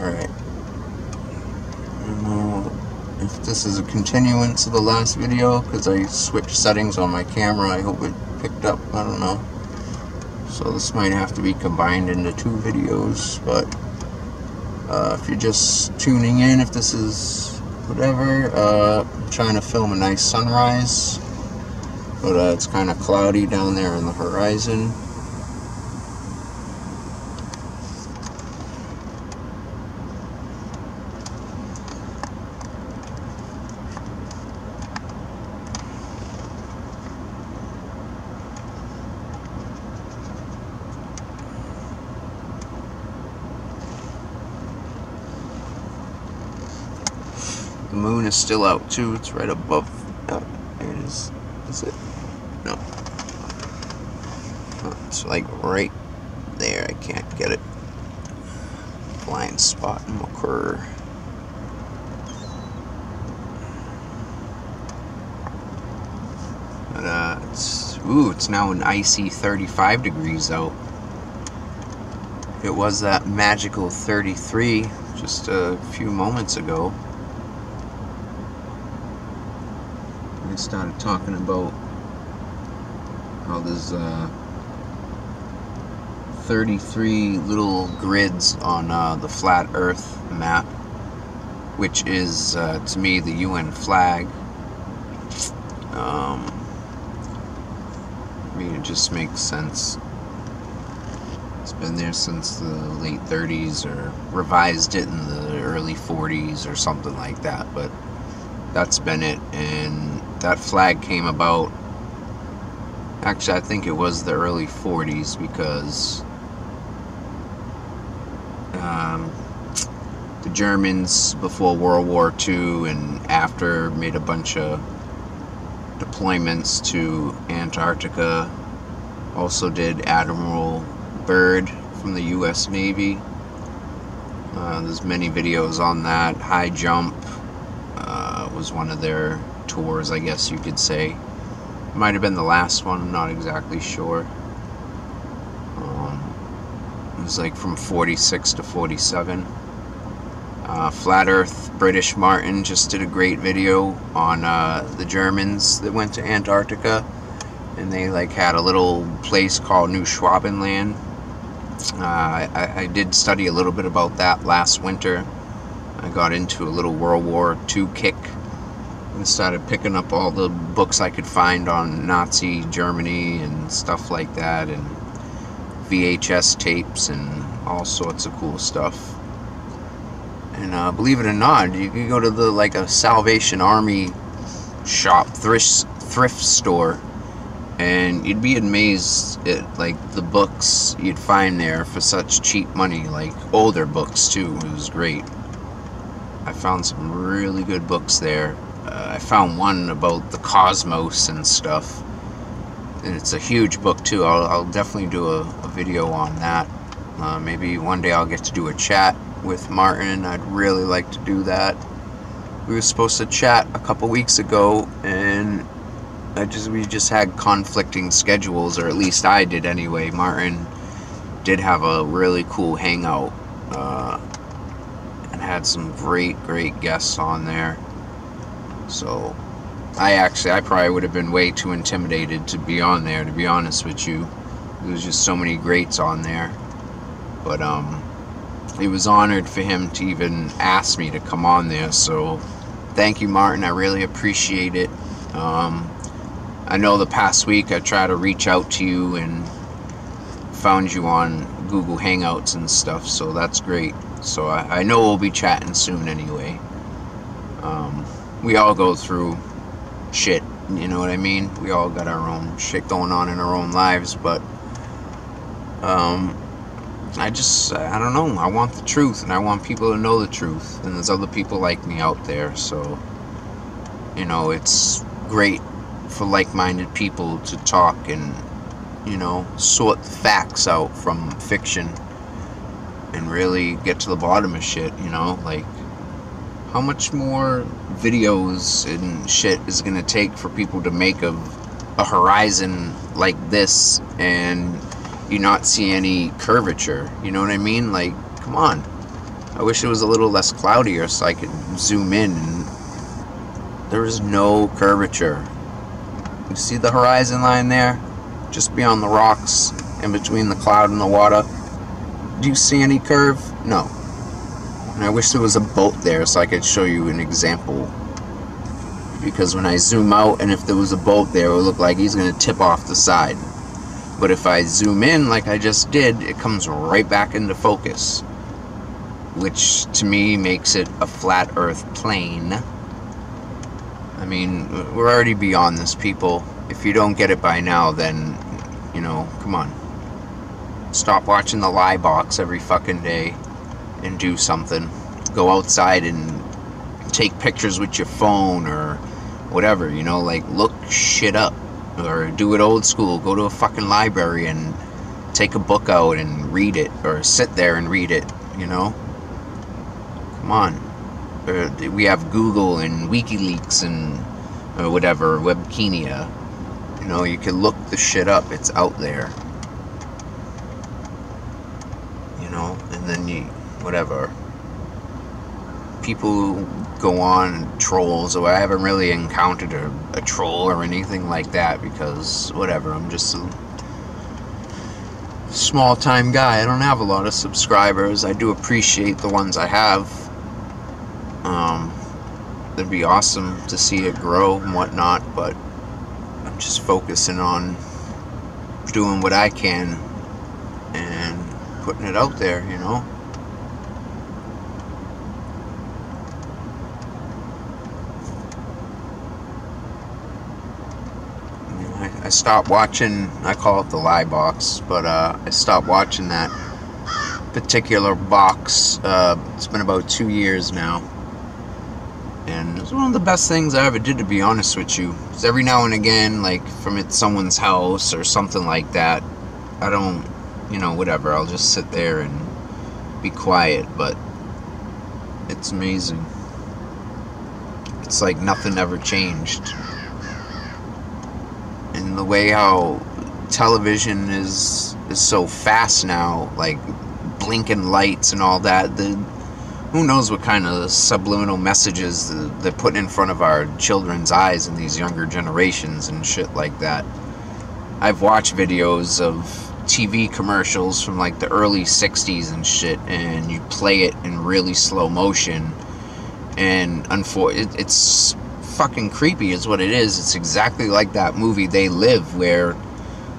Alright. I don't know if this is a continuance of the last video, because I switched settings on my camera. I hope it picked up. I don't know. So this might have to be combined into two videos, but if you're just tuning in, if this is whatever, I'm trying to film a nice sunrise, but it's kind of cloudy down there on the horizon. The moon is still out too. It's right above. Oh, there it is. Is it? No. Oh, it's like right there. I can't get it. Blind spot occur. But it's now an icy 35 degrees out. It was that magical 33 just a few moments ago. I started talking about how there's 33 little grids on the flat earth map, which is to me the UN flag. I mean, it just makes sense. It's been there since the late 30s, or revised it in the early 40s or something like that, but that's been it. And that flag came about, actually I think it was the early 40s, because the Germans before World War II and after made a bunch of deployments to Antarctica. Also did Admiral Byrd from the US Navy. There's many videos on that. High jump was one of their tours, I guess you could say. Might have been the last one, I'm not exactly sure. It was like from 46 to 47. Flat Earth, British Martin just did a great video on the Germans that went to Antarctica, and they like had a little place called New Schwabenland. I did study a little bit about that last winter. I got into a little World War II kick and started picking up all the books I could find on Nazi Germany and stuff like that, and VHS tapes and all sorts of cool stuff. And believe it or not, you can go to the like a Salvation Army shop, thrift store, and you'd be amazed at like the books you'd find there for such cheap money, like older books too. It was great. I found some really good books there. I found one about the cosmos and stuff, and it's a huge book too. I'll definitely do a video on that. Maybe one day I'll get to do a chat with Martin. I'd really like to do that. We were supposed to chat a couple weeks ago, and we just had conflicting schedules, or at least I did anyway. Martin did have a really cool hangout, and had some great guests on there. So I probably would have been way too intimidated to be on there, to be honest with you. There was just so many greats on there. But it was honored for him to even ask me to come on there. So thank you, Martin. I really appreciate it. I know the past week I tried to reach out to you and found you on Google Hangouts and stuff, so that's great. So I know we'll be chatting soon anyway. We all go through shit, you know what I mean? We all got our own shit going on in our own lives, but I don't know, I want the truth, and I want people to know the truth, and there's other people like me out there. So, you know, it's great for like-minded people to talk and, you know, sort the facts out from fiction and really get to the bottom of shit, you know? Like, how much more videos and shit is gonna take for people to make a horizon like this and you not see any curvature? You know what I mean? Like, come on. I wish it was a little less cloudier so I could zoom in. And there is no curvature. You see the horizon line there? Just beyond the rocks, in between the cloud and the water. Do you see any curve? No. And I wish there was a boat there so I could show you an example. Because when I zoom out, and if there was a boat there, it would look like he's going to tip off the side. But if I zoom in like I just did, it comes right back into focus. Which, to me, makes it a flat earth plane. I mean, we're already beyond this, people. If you don't get it by now, then, you know, come on. Stop watching the lie box every fucking day and do something. Go outside and take pictures with your phone or whatever, you know, like look shit up. Or do it old school. Go to a fucking library and take a book out and read it. Or sit there and read it, you know. Come on. We have Google and WikiLeaks and whatever, Webkinia. You know, you can look the shit up. It's out there. You know, and then you, whatever. People go on trolls, or I haven't really encountered a troll or anything like that because, whatever, I'm just a small-time guy. I don't have a lot of subscribers. I do appreciate the ones I have. It'd be awesome to see it grow and whatnot, but I'm just focusing on doing what I can and putting it out there, you know. I stopped watching, I call it the lie box, but I stopped watching that particular box. It's been about 2 years now. And it's one of the best things I ever did, to be honest with you. Because every now and again, like from at someone's house or something like that, I don't, you know, whatever, I'll just sit there and be quiet, but it's amazing. It's like nothing ever changed. And the way how television is so fast now, like blinking lights and all that, who knows what kind of subliminal messages they're putting in front of our children's eyes in these younger generations and shit like that. I've watched videos of TV commercials from like the early 60s and shit, and you play it in really slow motion, and it's fucking creepy is what it is. It's exactly like that movie They Live, where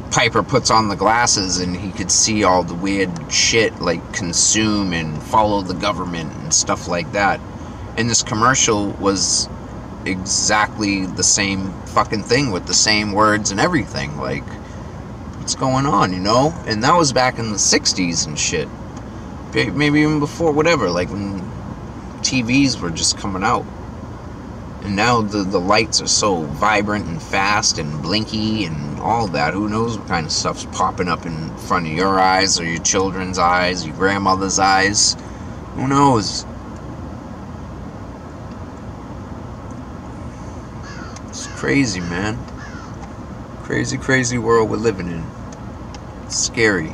Piper puts on the glasses and he could see all the weird shit like consume and follow the government and stuff like that. And this commercial was exactly the same fucking thing with the same words and everything. Like, what's going on, you know? And that was back in the 60s and shit. Maybe even before, whatever, like when TVs were just coming out. And now the lights are so vibrant and fast and blinky and all that. Who knows what kind of stuff's popping up in front of your eyes or your children's eyes, your grandmother's eyes. Who knows? It's crazy, man. Crazy, crazy world we're living in. It's scary.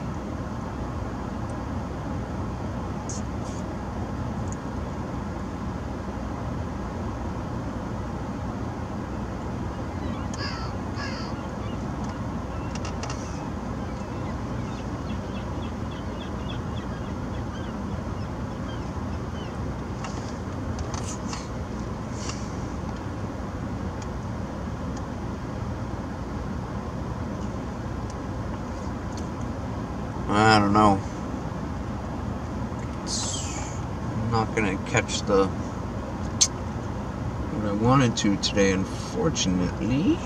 I don't know. I'm not gonna catch what I wanted to today, unfortunately.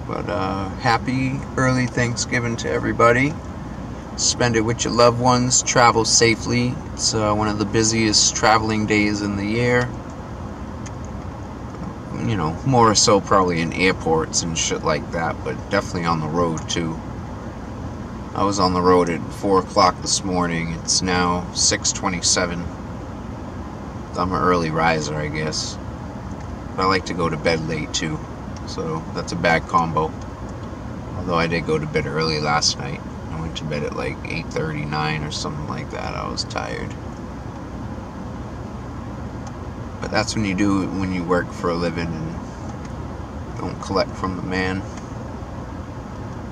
But happy early Thanksgiving to everybody. Spend it with your loved ones. Travel safely. It's one of the busiest traveling days in the year. You know, more so probably in airports and shit like that, but definitely on the road too. I was on the road at 4 o'clock this morning. It's now 6:27. I'm an early riser, I guess. But I like to go to bed late too, so that's a bad combo. Although I did go to bed early last night. I went to bed at like 8:39 or something like that. I was tired. But that's when you do it, when you work for a living and don't collect from the man,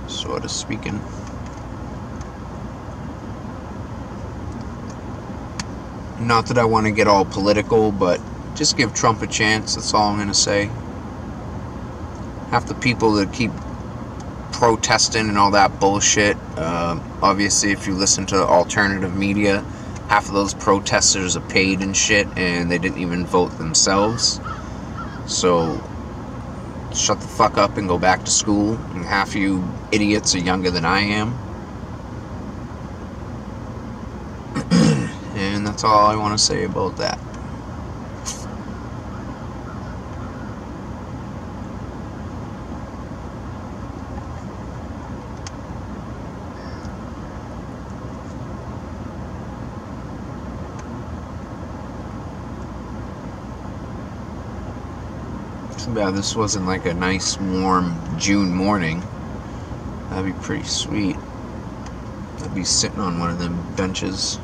sort of speaking. Not that I want to get all political, but just give Trump a chance. That's all I'm going to say. Half the people that keep protesting and all that bullshit, obviously if you listen to alternative media, half of those protesters are paid and shit, and they didn't even vote themselves. So shut the fuck up and go back to school. And half of you idiots are younger than I am. And that's all I want to say about that. Too bad this wasn't like a nice warm June morning. That'd be pretty sweet. I'd be sitting on one of them benches.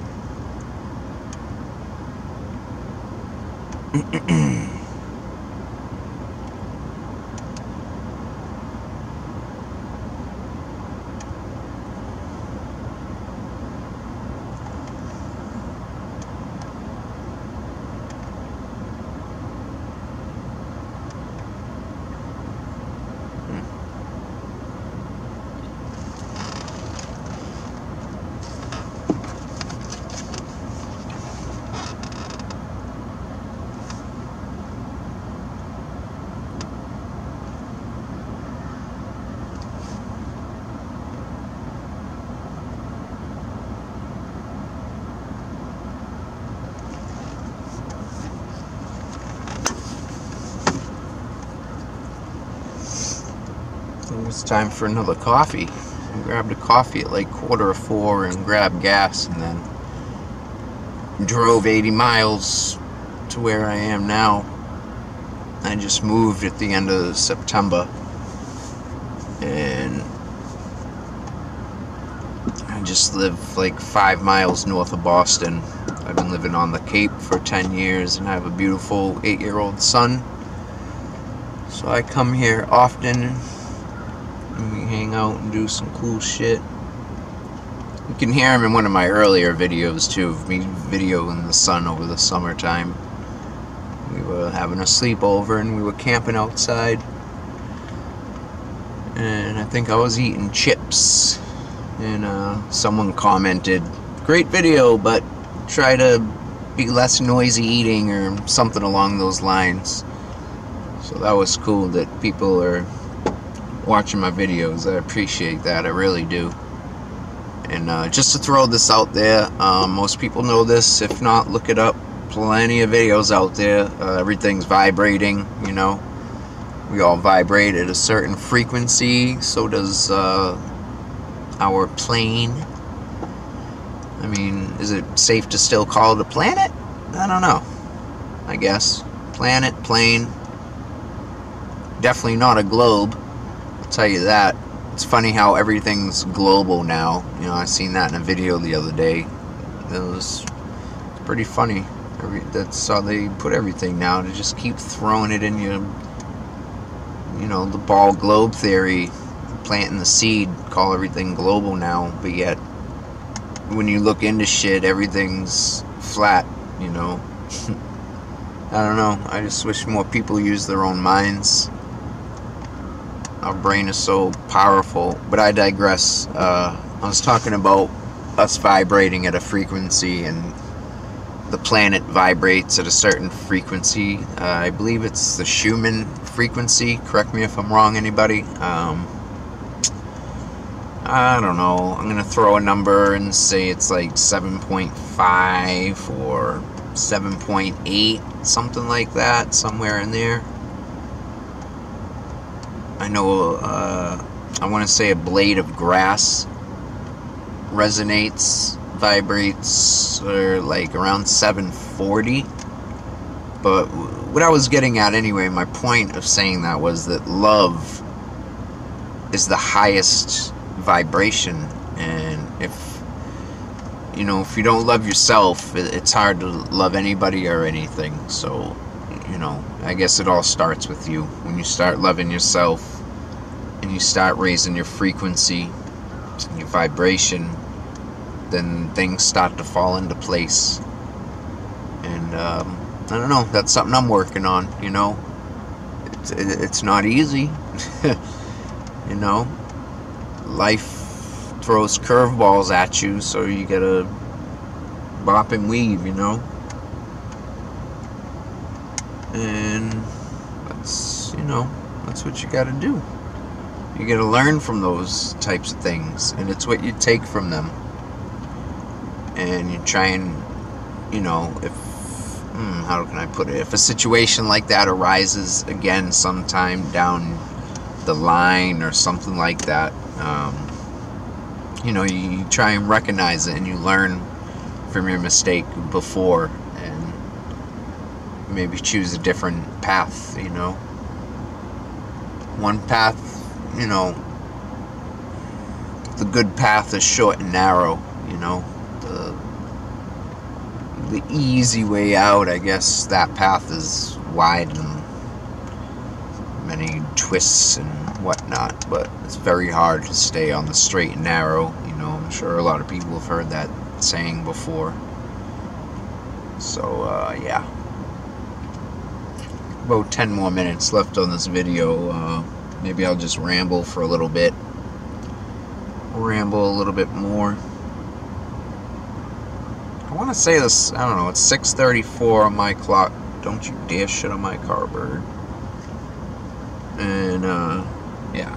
It's time for another coffee. I grabbed a coffee at like 4:15 and grabbed gas, and then drove 80 miles to where I am now. I just moved at the end of September, and I just live like 5 miles north of Boston. I've been living on the Cape for 10 years, and I have a beautiful 8-year-old son. So I come here often, and we hang out and do some cool shit. You can hear him in one of my earlier videos too, of me videoing the sun over the summertime. We were having a sleepover and we were camping outside, and I think I was eating chips, and someone commented, "Great video, but try to be less noisy eating," or something along those lines. So that was cool that people are watching my videos. I appreciate that, I really do. And just to throw this out there, most people know this. If not, look it up. Plenty of videos out there. Everything's vibrating, you know. We all vibrate at a certain frequency. So does our plane. I mean, is it safe to still call it a planet? I don't know. I guess. Planet, plane. Definitely not a globe. I'll tell you that. It's funny how everything's global now. You know, I seen that in a video the other day. It was pretty funny. That's how they put everything now. To just keep throwing it in your, you know, the ball globe theory, planting the seed, call everything global now. But yet, when you look into shit, everything's flat, you know. I don't know. I just wish more people use their own minds. Our brain is so powerful. But I digress. I was talking about us vibrating at a frequency, and the planet vibrates at a certain frequency. I believe it's the Schumann frequency. Correct me if I'm wrong, anybody. I don't know. I'm gonna throw a number and say it's like 7.5 or 7.8, something like that, somewhere in there. I know, I want to say a blade of grass resonates, vibrates, or like around 740. But what I was getting at anyway, my point of saying that was that love is the highest vibration. And if you don't love yourself, it's hard to love anybody or anything. So, I guess it all starts with you. When you start loving yourself and you start raising your frequency, your vibration, then things start to fall into place. And I don't know, that's something I'm working on. It's not easy. Life throws curveballs at you, so you gotta bop and weave. And that's what you gotta do. You gotta learn from those types of things, and it's what you take from them. And you try and, how can I put it? If a situation like that arises again sometime down the line or something like that, you try and recognize it, and you learn from your mistake before, and maybe choose a different path. One path, the good path is short and narrow. The easy way out, I guess, that path is wide and many twists and whatnot, but it's very hard to stay on the straight and narrow. I'm sure a lot of people have heard that saying before. So yeah, about 10 more minutes left on this video. Maybe I'll just ramble for a little bit, ramble a little bit more. I want to say this, I don't know, it's 6:34 on my clock. Don't you dare shit on my car, bird. And yeah,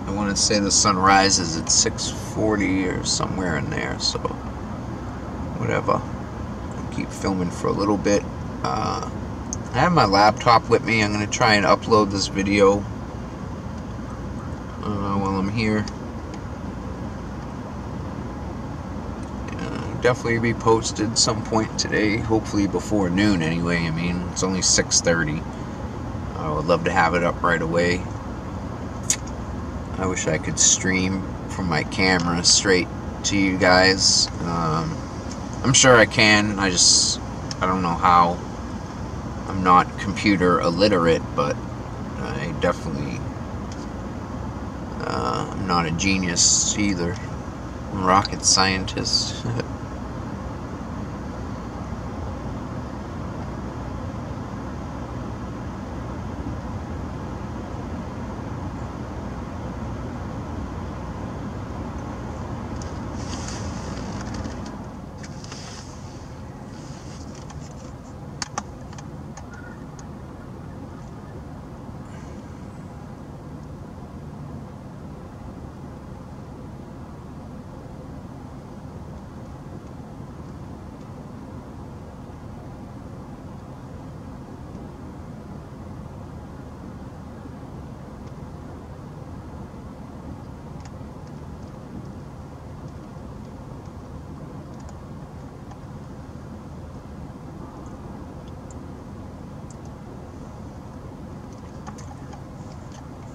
I want to say the sun rises at 6:40 or somewhere in there, so whatever. I'll keep filming for a little bit. I have my laptop with me. I'm going to try and upload this video while I'm here. Definitely be posted some point today, hopefully before noon anyway. I mean, it's only 6:30. I would love to have it up right away. I wish I could stream from my camera straight to you guys. I'm sure I can, I don't know how. I'm not computer illiterate, but I definitely I'm not a genius either. I'm a rocket scientist.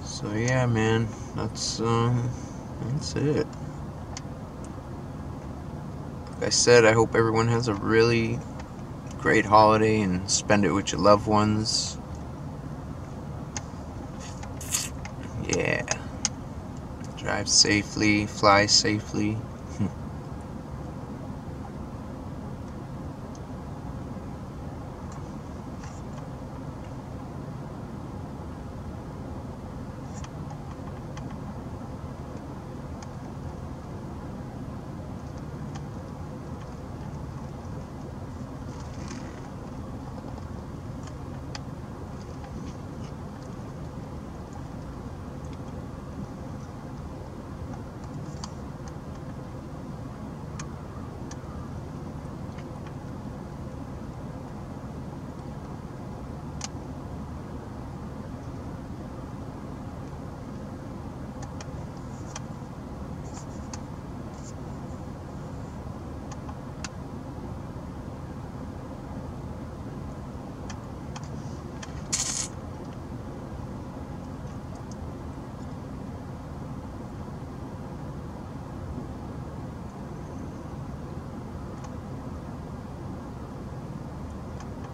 So yeah, man, that's it. Like I said, I hope everyone has a really great holiday and spend it with your loved ones. Yeah. Drive safely, fly safely.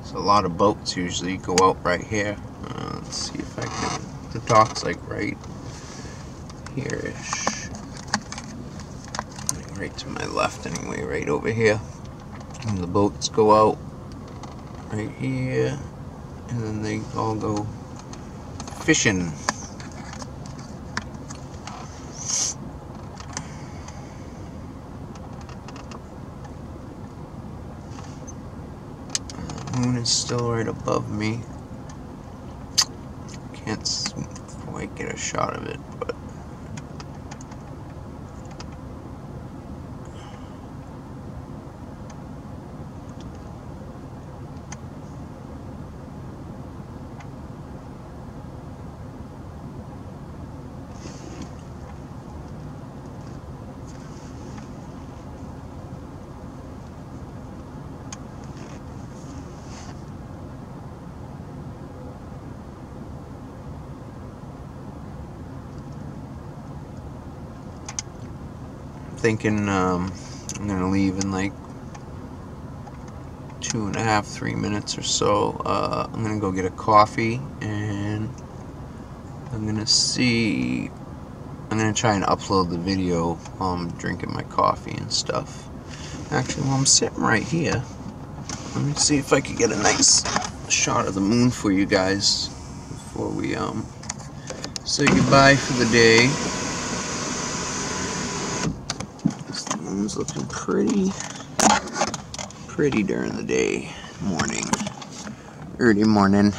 So a lot of boats usually go out right here. Let's see if I can. The dock's like right here-ish. Right to my left anyway, right over here. And the boats go out right here. And then they all go fishing. The moon is still right above me. Can't quite get a shot of it, but thinking I'm gonna leave in like 2.5, 3 minutes or so. I'm gonna go get a coffee, and I'm gonna try and upload the video while I'm drinking my coffee and stuff. Actually, while I'm sitting right here, let me see if I can get a nice shot of the moon for you guys before we say goodbye for the day. The moon's looking pretty during the day, early morning.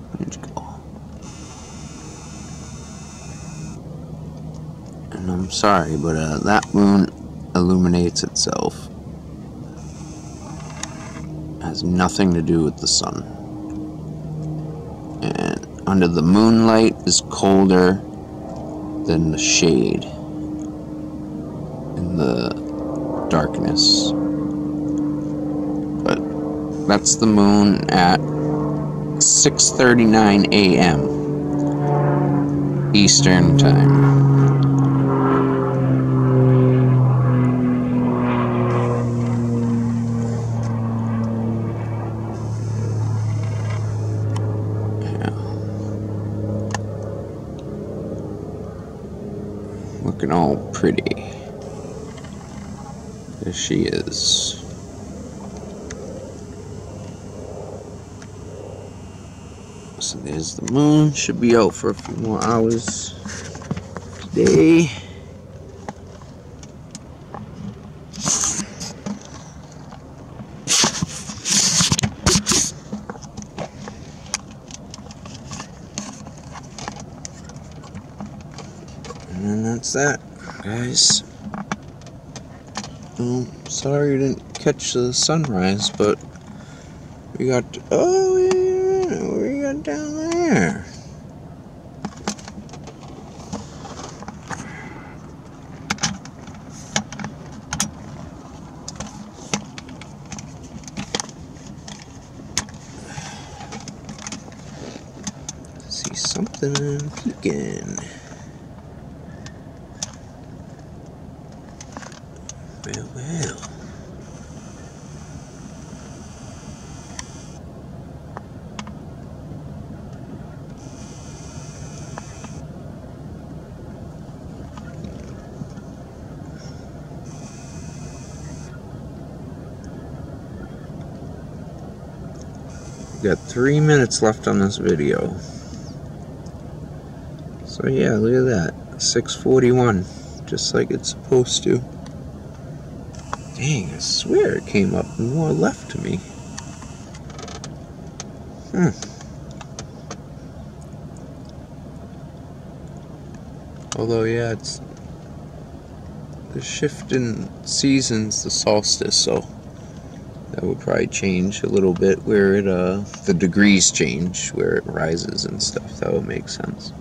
Where'd you go? And I'm sorry, but that moon illuminates itself. Has nothing to do with the sun. And under the moonlight is colder than the shade in the darkness. But that's the moon at 6:39 a.m. Eastern Time. Looking all pretty. There she is. So there's the moon. Should be out for a few more hours today. And then that's that, guys. Sorry you didn't catch the sunrise, but we got, oh yeah, what we got down there? See something peeking. Well. We've got 3 minutes left on this video. So yeah, look at that. 6:41. Just like it's supposed to. Dang, I swear it came up more left to me. Although, yeah, it's the shift in seasons, the solstice, so that would probably change a little bit where it, the degrees change, where it rises and stuff. That would make sense.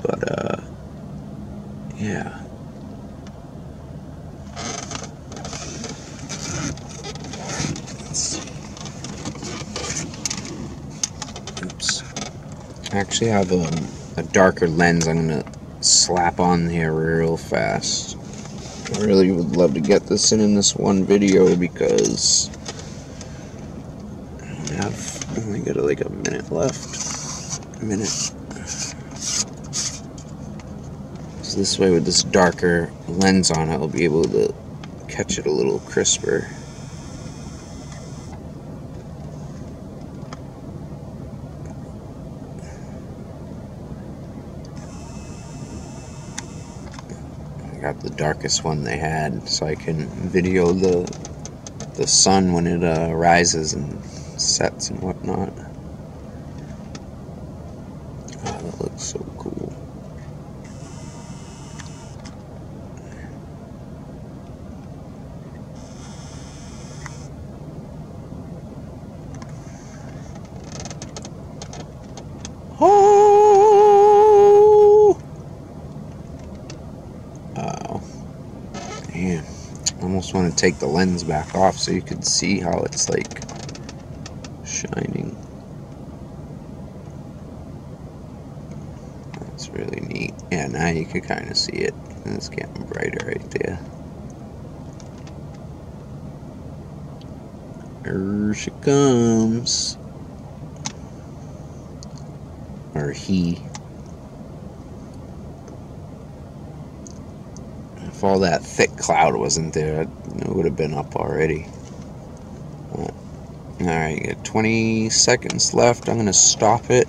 But, yeah. Oops. I actually have a darker lens I'm going to slap on here real fast. I really would love to get this in this one video because I've only got like a minute left. A minute. So this way, with this darker lens on, I'll be able to catch it a little crisper. I got the darkest one they had, so I can video the sun when it rises and sets and whatnot. Oh, that looks so cool. Oh! Oh. Man. I almost want to take the lens back off so you can see how it's like shining. That's really neat. Yeah, now you can kind of see it. It's getting brighter right there. Here she comes. Or he. If all that thick cloud wasn't there, it would have been up already. Alright, you got 20 seconds left. I'm going to stop it.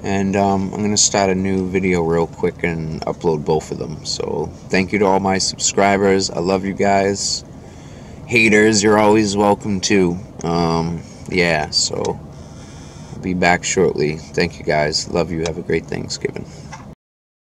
And I'm going to start a new video real quick and upload both of them. So, thank you to all my subscribers. I love you guys. Haters, you're always welcome too. Yeah, so I'll be back shortly. Thank you guys. Love you. Have a great Thanksgiving.